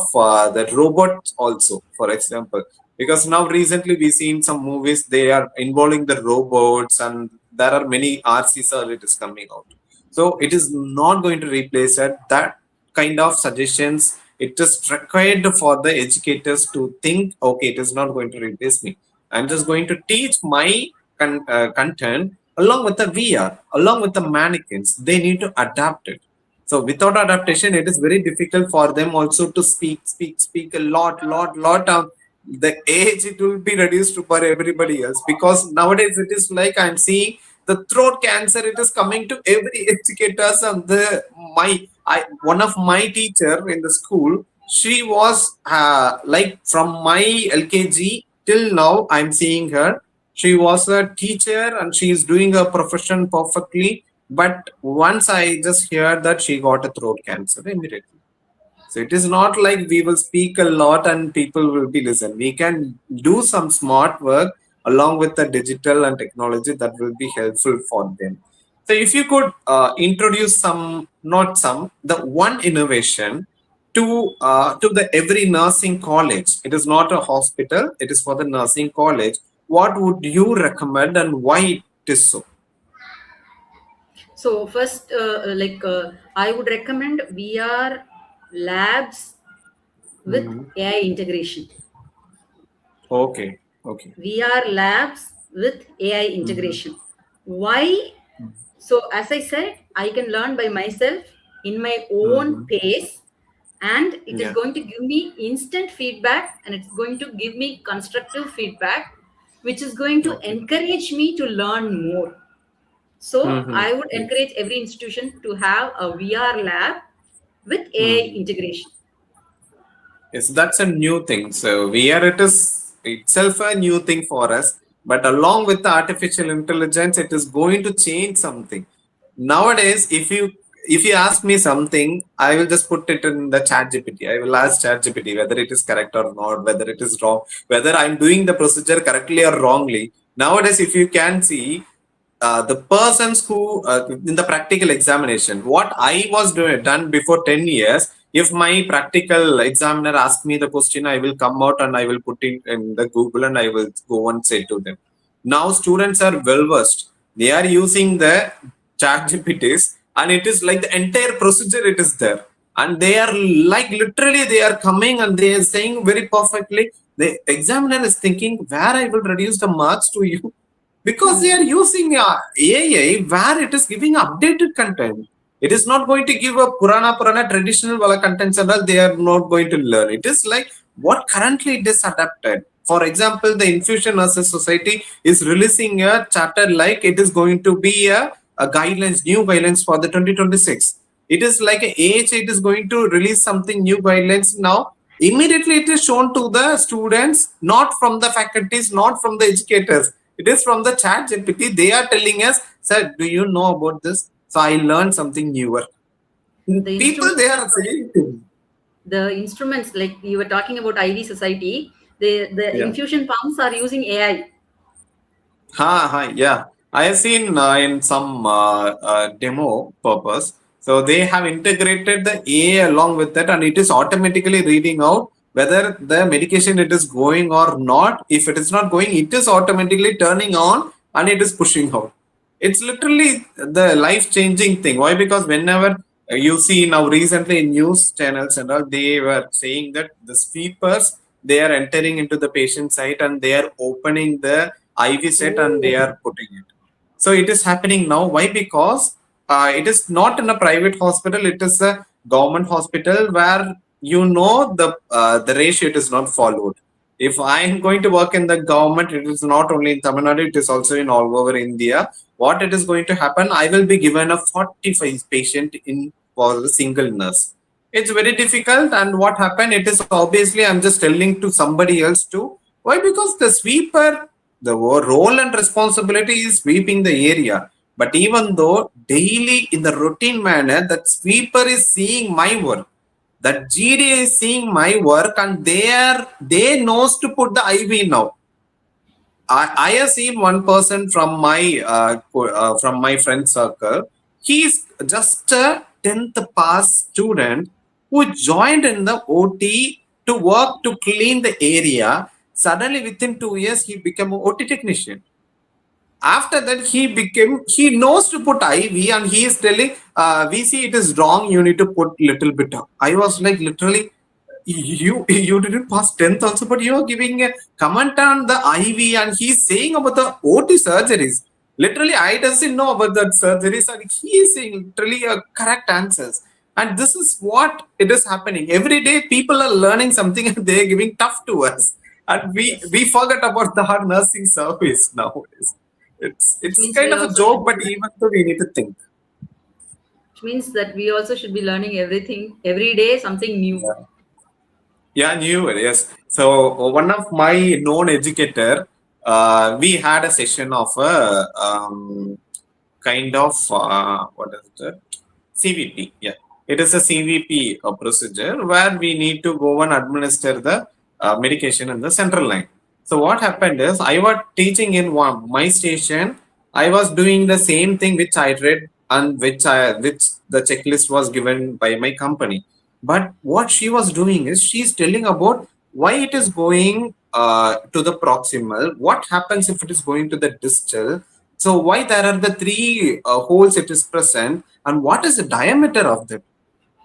the robots also, for example. Because now recently we seen some movies, they are involving the robots, and there are many RCs are it is coming out. So it is not going to replace it. That kind of suggestions, it is required for the educators to think, okay, it is not going to replace me. I'm just going to teach my content along with the VR, along with the mannequins. They need to adapt it. So without adaptation, it is very difficult for them also to speak a lot. The age, it will be reduced for everybody else, because nowadays it is like I'm seeing the throat cancer, it is coming to every educators. And the my I one of my teacher in the school, she was like from my LKG till now I'm seeing her. She was a teacher and she is doing her profession perfectly, but once I just hear that she got a throat cancer immediately. So it is not like we will speak a lot and people will be listen. We can do some smart work along with the digital and technology that will be helpful for them. So if you could introduce some, not some, the one innovation to the every nursing college. It is not a hospital. It is for the nursing college. What would you recommend and why it is so? So first, I would recommend VR labs with Mhm. AI integration. Okay. Okay. VR labs with AI Mhm. integration. Why? So as I said, I can learn by myself in my own Mhm. pace, and it is Yeah. going to give me instant feedback, and it's going to give me constructive feedback, which is going to Okay. encourage me to learn more. So Mm-hmm. I would Yes. encourage every institution to have a VR lab with AI Mm-hmm. integration. Yes, that's a new thing. So VR, it is itself a new thing for us, but along with the artificial intelligence, it is going to change something. Nowadays, if you ask me something, I will just put it in the chat GPT. I will ask chat GPT whether it is correct or not, whether it is wrong, whether I'm doing the procedure correctly or wrongly. Nowadays, if you can see, the persons who in the practical examination, what I was doing done before 10 years, if my practical examiner asked me the question, I will come out and I will put it in the Google and I will go and say to them. Now students are well versed. They are using the chat GPTs, and it is like the entire procedure, it is there. And they are like literally they are coming and they are saying very perfectly. The examiner is thinking where I will reduce the marks to you, because they are using AI where it is giving updated content. It is not going to give a Purana traditional wala contents and all. They are not going to learn. It is like what currently it is adapted. For example, the Infusion Nurses Society is releasing a charter, like it is going to be a guidelines, new guidelines for the 2026. It is like a age, it is going to release something new guidelines now. Immediately it is shown to the students, not from the faculties, not from the educators. It is from the chat GPT. They are telling us, sir, do you know about this? So I learned something newer. The People, instruments, they are saying to me. the instruments like you were talking about IV Society, the Yeah. infusion pumps are using AI. Ha, ha, yeah. I have seen in some demo purpose. So they have integrated the AI along with that, and it is automatically reading out whether the medication it is going or not. If it is not going, it is automatically turning on and it is pushing out. It's literally the life changing thing. Why? Because whenever you see now recently in news channels and all, they were saying that the sweepers they are entering into the patient site and they are opening the IV set and they Oh, are putting it. So it is happening now. Why? Because it is not in a private hospital. It is a government hospital where the ratio it is not followed. If I am going to work in the government, it is not only in Tamil Nadu, it is also in all over India. What it is going to happen? I will be given a 45 patient in for a single nurse. It's very difficult. And what happened? It is obviously I'm just telling to somebody else too. Why? Because the sweeper, the role and responsibility is sweeping the area. But even though daily in the routine manner, that sweeper is seeing my work, that GD is seeing my work, and they knows to put the IV now. I have seen one person from my friend circle. He's just a 10th pass student who joined in the OT to work to clean the area. Suddenly, within 2 years, he became an OT technician. After that, he knows to put IV, and he is telling, VC, it is wrong. You need to put little bit of. I was like, literally, you didn't pass 10th also, but you are giving a comment on the IV, and he's saying about the OT surgeries. Literally, I doesn't know about that surgeries, and he is saying literally correct answers. And this is what it is happening. Every day, people are learning something and they are giving tough to us. And we yes. we forget about the hard nursing service nowadays. Which It's means kind we of a also should joke, but be, even though we need to think. which means that we also should be learning everything every day, something new. Yeah. Yeah, new yes. So one of my known educator, we had a session of a kind of what is it? CVP. Yeah, it is a CVP procedure where we need to go and administer the medication in the central line. So what happened is I was teaching in my station. I was doing the same thing which I read and which the checklist was given by my company. But what she was doing is she's telling about why it is going to the proximal, what happens if it is going to the distal, so why there are the three holes it is present, and what is the diameter of that?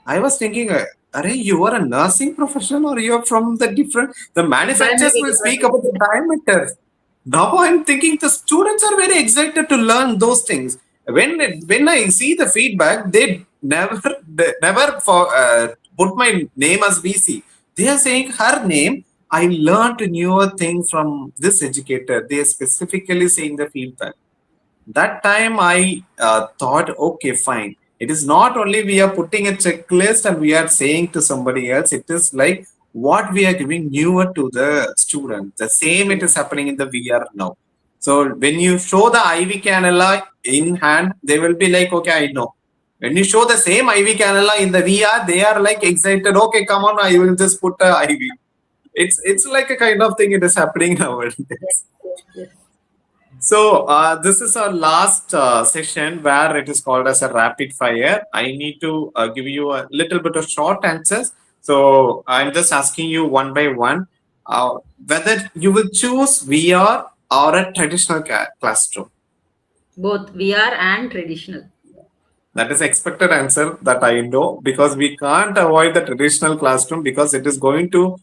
I was thinking, Arey, you are a nursing profession or you are from the different, the manufacturers Biomedical will speak department. about the diameter. Now I'm thinking the students are very excited to learn those things. When I see the feedback, they never put my name as VC. They are saying her name. I learned a newer thing from this educator. They are specifically saying the feedback. That time I thought, okay, fine. It is not only we are putting a checklist and we are saying to somebody else, it is like what we are giving newer to the student. The same it is Students. happening in the VR now. So when you show the IV cannula in hand, they will be like, okay, I know. When you show the same IV cannula in the VR, they are like excited. Okay, come on, I will just put a IV. It's like a kind of thing it is happening Yes, nowadays. yes, yes. So this is our last session where it is called as a rapid fire. I need to give you a little bit of short answers. So I'm just asking you one by one whether you will choose VR or a traditional classroom. Both VR and traditional. That is expected answer that I know, because we can't avoid the traditional classroom because it is going to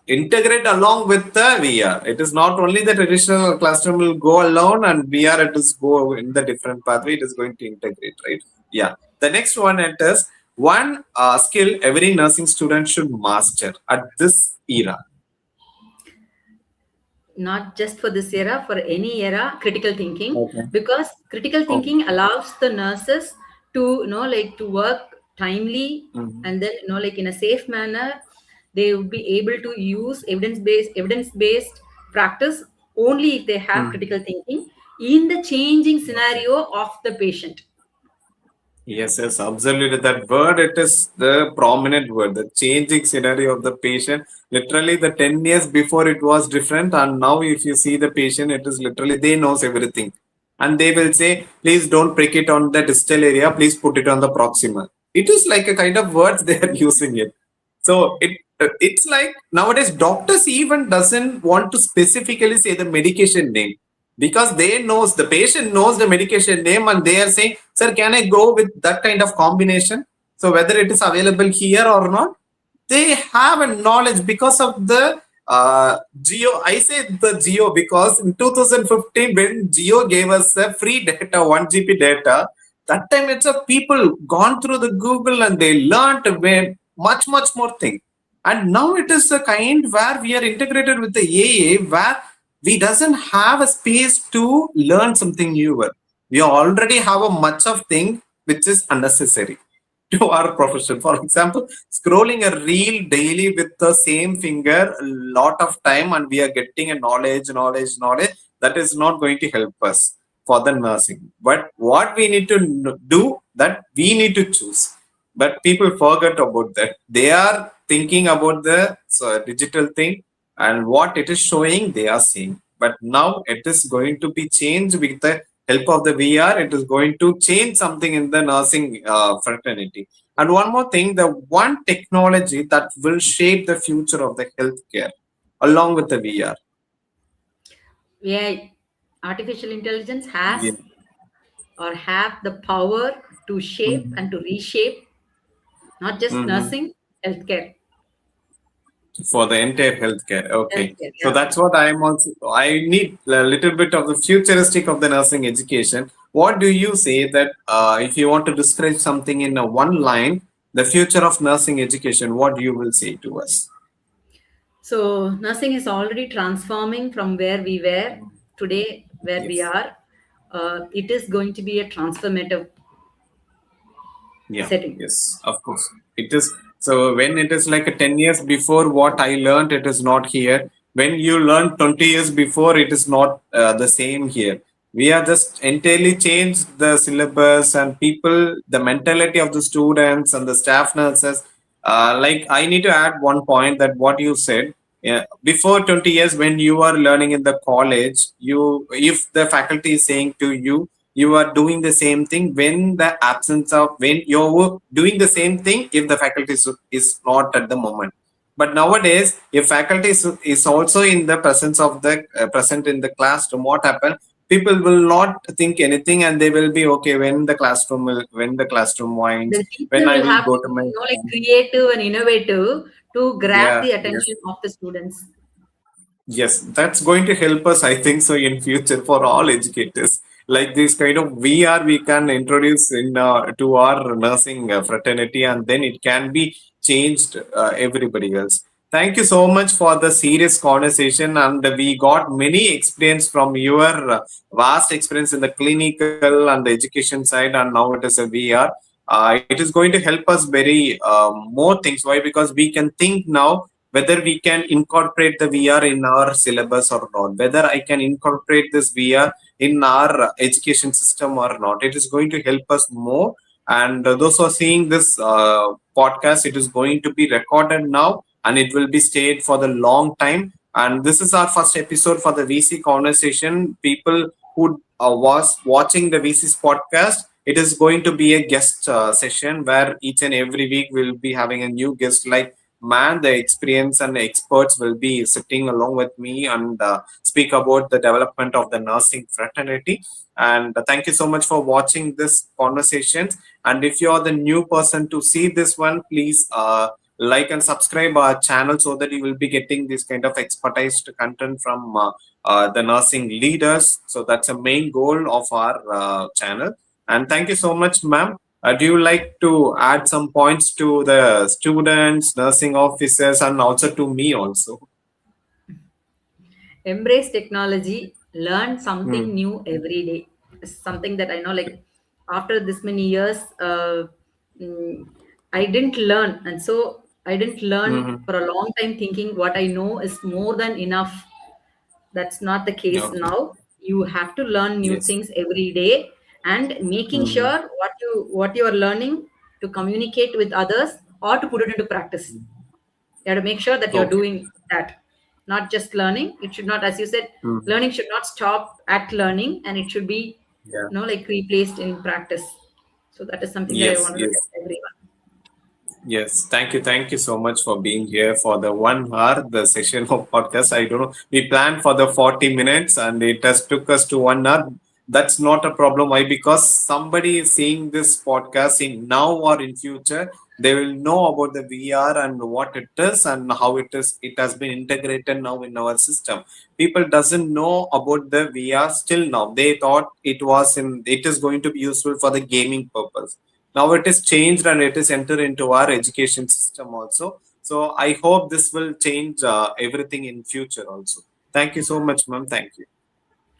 integrate along with the VR. It is not only the traditional classroom will go alone and VR it is go in the different pathway. It is going to integrate, right? Yeah. The next one it is one skill every nursing student should master at this era. Not just for this era, for any era, critical thinking, Okay. because critical Okay. thinking allows the nurses to like to work timely, Mhm. and then like in a safe manner. They would be able to use evidence based practice only if they have Mhm. critical thinking in the changing scenario of the patient. Yes, yes, absolutely. That word, it is the prominent word, the changing scenario of the patient. Literally, the 10 years before it was different, and now if you see the patient, it is literally they knows everything. and they will say, please don't prick it on the distal area, please put it on the proximal. It is like a kind of words they are using it. So it's like nowadays doctors even doesn't want to specifically say the medication name, because they knows, the patient knows the medication name, and they are saying, sir, can I go with that kind of combination? So whether it is available here or not, they have a knowledge because of the Geo. I say the Geo because in 2015 when Geo gave us a free data, 1 GB data, that time it's a people gone through the Google and they learned much more thing. And now it is a kind where we are integrated with the AA, where we doesn't have a space to learn something newer. We already have a much of thing which is unnecessary to our profession. For example, scrolling a reel daily with the same finger a lot of time, and we are getting a knowledge. That is not going to help us for the nursing. But what we need to do, that we need to choose. But people forget about that. They are thinking about the digital thing, and what it is showing, they are seeing. But now it is going to be changed with the help of the VR. It is going to change something in the nursing fraternity. And one more thing, the one technology that will shape the future of the healthcare along with the VR. AI, artificial intelligence Yeah. has or have the power to shape Mhm. and to reshape not just Mhm. nursing, healthcare. For the entire healthcare. Okay. Healthcare, So yeah. that's what I'm also, I need a little bit of the futuristic of the nursing education. What do you say that if you want to describe something in a one line, the future of nursing education, what you will say to us? So nursing is already transforming from where we were today, where we Yes. are. It is going to be a transformative Yeah, setting. yes, of course. It is. So when it is like a 10 years before what I learned, it is not here. When you learn 20 years before, it is not the same here. We are just entirely changed the syllabus and people, the mentality of the students and the staff nurses. Like I need to add one point that what you said, yeah, before 20 years when you are learning in the college, you, if the faculty is saying to you, you are doing the same thing when the absence of, when you're doing the same thing if the faculty is not at the moment. But nowadays if faculty is also in the presence of the present in the classroom, what happen, people will not think anything and they will be okay when the classroom will, when the classroom winds, The teacher when I will will have go to to be, my like creative and innovative to grab yeah, the yes. attention of the students. Yes, that's going to help us, I think so, in future for all educators. Like this kind of VR, we can introduce in to our nursing fraternity, and then it can be changed everybody else. Thank you so much for the serious conversation, and we got many experience from your vast experience in the clinical and the education side, and now it is a VR. It is going to help us very more things. Why? Because we can think now whether we can incorporate the VR in our syllabus or not, whether I can incorporate this VR in our education system or not. It is going to help us more. And those who are seeing this podcast, it is going to be recorded now and it will be stayed for the long time. And this is our first episode for the VC conversation. People who was watching the VC's podcast, it is going to be a guest session where each and every week we'll be having a new guest like man. The experience and the experts will be sitting along with me and speak about the development of the nursing fraternity. And thank you so much for watching this conversation. And if you're the new person to see this one, please like and subscribe our channel so that you will be getting this kind of expertized content from the nursing leaders. So that's a main goal of our channel. And thank you so much, ma'am. Do you like to add some points to the students, nursing officers, and also to me also? Embrace technology, learn something Hmm. new every day. It's something that I know, like after this many years, mm, I didn't learn. And so I didn't learn Hmm. for a long time thinking what I know is more than enough. That's not the case Okay. now. You have to learn new Yes. things every day, and making Hmm. sure what you are learning to communicate with others or to put it into practice. You have to make sure that you're Okay. doing that, not just learning. It should not, as you said, Hmm. learning should not stop at learning, and it should be Yeah. like replaced in practice. So that is something that I Yes, wanted to yes. tell everyone. Yes, thank you. Thank you so much for being here for the 1 hour, the session of podcast. I don't know. We planned for the 40 minutes and it has took us to 1 hour. That's not a problem. Why? Because somebody is seeing this podcast in now or in future, they will know about the VR and what it is and how it is. It has been integrated now in our system. People doesn't know about the VR still now. They thought it is going to be useful for the gaming purpose. Now it is changed and it is entered into our education system also. So I hope this will change everything in future also. Thank you so much, ma'am. Thank you.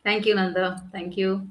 Thank you, Nanda. Thank you.